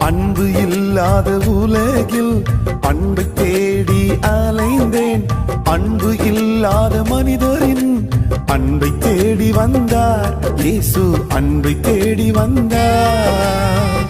அன்பு இல்லாத உலகில் அன்பை தேடி அலைந்தேன். அன்பு இல்லாத மனிதரின் அன்பை தேடி வந்தார் இயேசு, அன்பை தேடி வந்தார்.